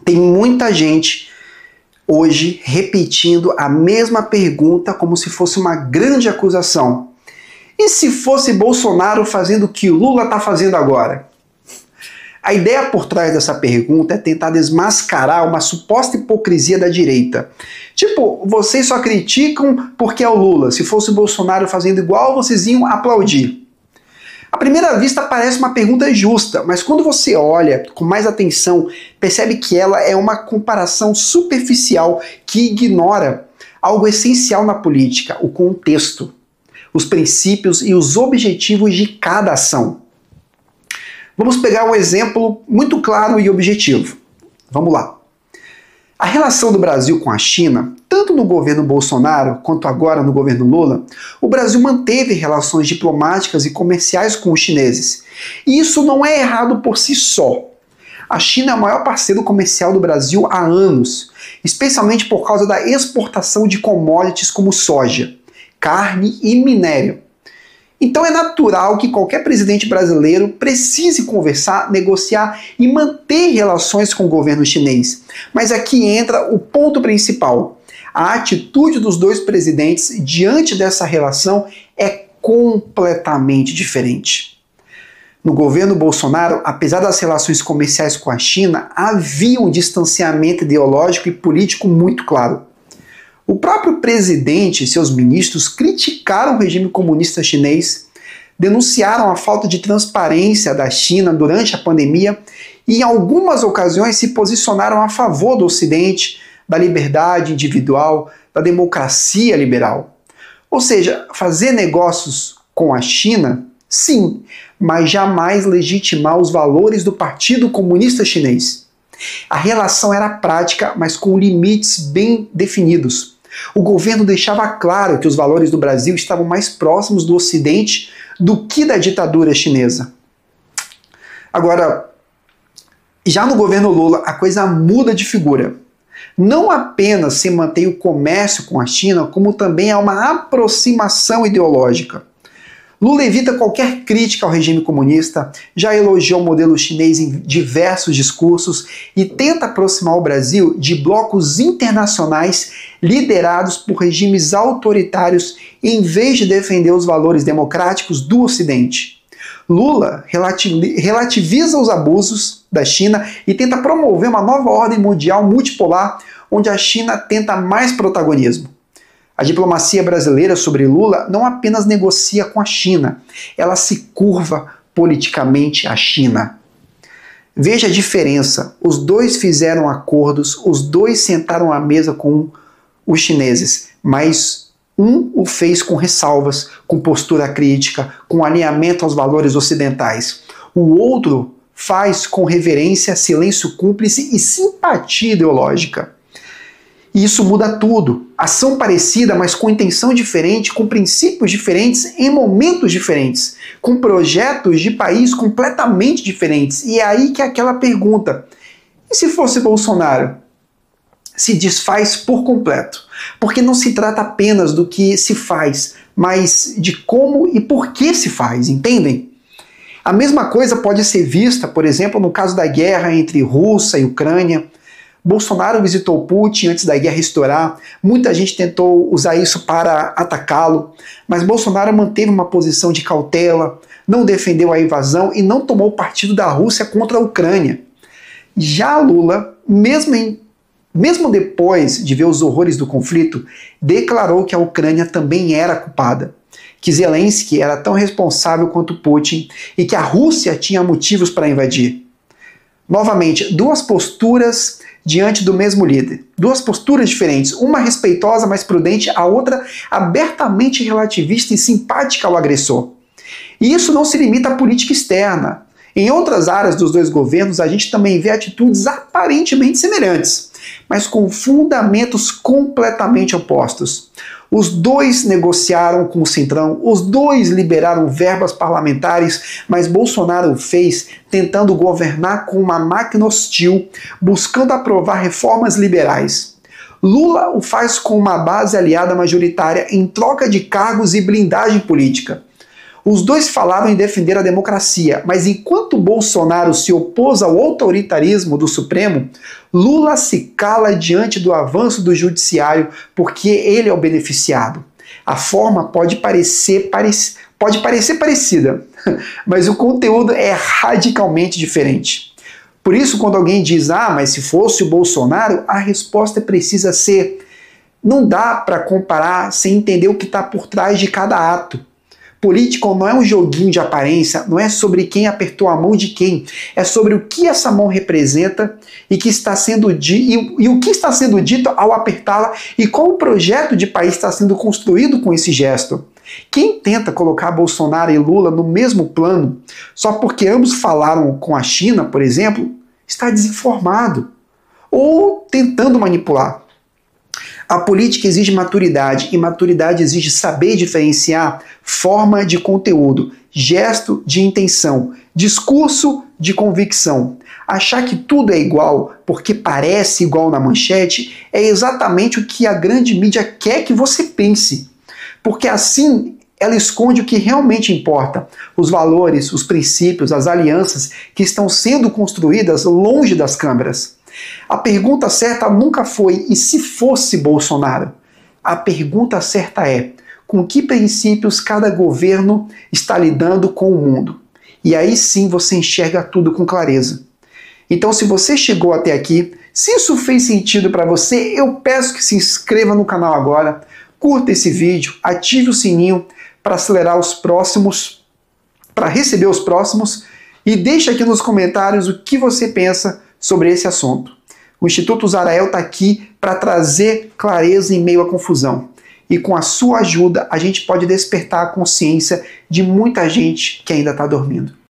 Tem muita gente hoje repetindo a mesma pergunta como se fosse uma grande acusação. E se fosse Bolsonaro fazendo o que o Lula está fazendo agora? A ideia por trás dessa pergunta é tentar desmascarar uma suposta hipocrisia da direita. Tipo, vocês só criticam porque é o Lula. Se fosse o Bolsonaro fazendo igual, vocês iam aplaudir. À primeira vista parece uma pergunta justa, mas quando você olha com mais atenção, percebe que ela é uma comparação superficial que ignora algo essencial na política, o contexto, os princípios e os objetivos de cada ação. Vamos pegar um exemplo muito claro e objetivo. Vamos lá. A relação do Brasil com a China, tanto no governo Bolsonaro quanto agora no governo Lula, o Brasil manteve relações diplomáticas e comerciais com os chineses. E isso não é errado por si só. A China é o maior parceiro comercial do Brasil há anos, especialmente por causa da exportação de commodities como soja, carne e minério. Então é natural que qualquer presidente brasileiro precise conversar, negociar e manter relações com o governo chinês. Mas aqui entra o ponto principal. A atitude dos dois presidentes diante dessa relação é completamente diferente. No governo Bolsonaro, apesar das relações comerciais com a China, havia um distanciamento ideológico e político muito claro. O próprio presidente e seus ministros criticaram o regime comunista chinês, denunciaram a falta de transparência da China durante a pandemia e, em algumas ocasiões, se posicionaram a favor do Ocidente, da liberdade individual, da democracia liberal. Ou seja, fazer negócios com a China, sim, mas jamais legitimar os valores do Partido Comunista Chinês. A relação era prática, mas com limites bem definidos. O governo deixava claro que os valores do Brasil estavam mais próximos do Ocidente do que da ditadura chinesa. Agora, já no governo Lula, a coisa muda de figura. Não apenas se mantém o comércio com a China, como também há uma aproximação ideológica. Lula evita qualquer crítica ao regime comunista, já elogiou o modelo chinês em diversos discursos e tenta aproximar o Brasil de blocos internacionais liderados por regimes autoritários em vez de defender os valores democráticos do Ocidente. Lula relativiza os abusos da China e tenta promover uma nova ordem mundial multipolar onde a China tenta mais protagonismo. A diplomacia brasileira sobre Lula não apenas negocia com a China, ela se curva politicamente à China. Veja a diferença, os dois fizeram acordos, os dois sentaram à mesa com os chineses, mas um o fez com ressalvas, com postura crítica, com alinhamento aos valores ocidentais. O outro faz com reverência, silêncio cúmplice e simpatia ideológica. E isso muda tudo. Ação parecida, mas com intenção diferente, com princípios diferentes, em momentos diferentes, com projetos de país completamente diferentes. E é aí que é aquela pergunta: e se fosse Bolsonaro? Se desfaz por completo. Porque não se trata apenas do que se faz, mas de como e por que se faz, entendem? A mesma coisa pode ser vista, por exemplo, no caso da guerra entre Rússia e Ucrânia. Bolsonaro visitou Putin antes da guerra estourar, muita gente tentou usar isso para atacá-lo, mas Bolsonaro manteve uma posição de cautela, não defendeu a invasão e não tomou partido da Rússia contra a Ucrânia. Já Lula, mesmo depois de ver os horrores do conflito, declarou que a Ucrânia também era culpada, que Zelensky era tão responsável quanto Putin e que a Rússia tinha motivos para invadir. Novamente, duas posturas diante do mesmo líder. Duas posturas diferentes, uma respeitosa, mais prudente, a outra abertamente relativista e simpática ao agressor. E isso não se limita à política externa. Em outras áreas dos dois governos, a gente também vê atitudes aparentemente semelhantes, mas com fundamentos completamente opostos. Os dois negociaram com o Centrão, os dois liberaram verbas parlamentares, mas Bolsonaro o fez tentando governar com uma máquina hostil, buscando aprovar reformas liberais. Lula o faz com uma base aliada majoritária em troca de cargos e blindagem política. Os dois falaram em defender a democracia, mas enquanto Bolsonaro se opôs ao autoritarismo do Supremo, Lula se cala diante do avanço do judiciário porque ele é o beneficiado. A forma pode parecer parecida, mas o conteúdo é radicalmente diferente. Por isso, quando alguém diz, mas se fosse o Bolsonaro, a resposta precisa ser: não dá para comparar sem entender o que está por trás de cada ato. Político não é um joguinho de aparência, não é sobre quem apertou a mão de quem, é sobre o que essa mão representa e o que está sendo dito ao apertá-la e qual o projeto de país está sendo construído com esse gesto. Quem tenta colocar Bolsonaro e Lula no mesmo plano só porque ambos falaram com a China, por exemplo, está desinformado ou tentando manipular. A política exige maturidade e maturidade exige saber diferenciar forma de conteúdo, gesto de intenção, discurso de convicção. Achar que tudo é igual porque parece igual na manchete é exatamente o que a grande mídia quer que você pense. Porque assim ela esconde o que realmente importa, os valores, os princípios, as alianças que estão sendo construídas longe das câmeras. A pergunta certa nunca foi e se fosse Bolsonaro? A pergunta certa é: com que princípios cada governo está lidando com o mundo? E aí sim você enxerga tudo com clareza. Então, se você chegou até aqui, se isso fez sentido para você, eu peço que se inscreva no canal agora, curta esse vídeo, ative o sininho para acelerar os próximos, para receber os próximos, e deixe aqui nos comentários o que você pensa sobre esse assunto. O Instituto Zarael está aqui para trazer clareza em meio à confusão. E com a sua ajuda, a gente pode despertar a consciência de muita gente que ainda está dormindo.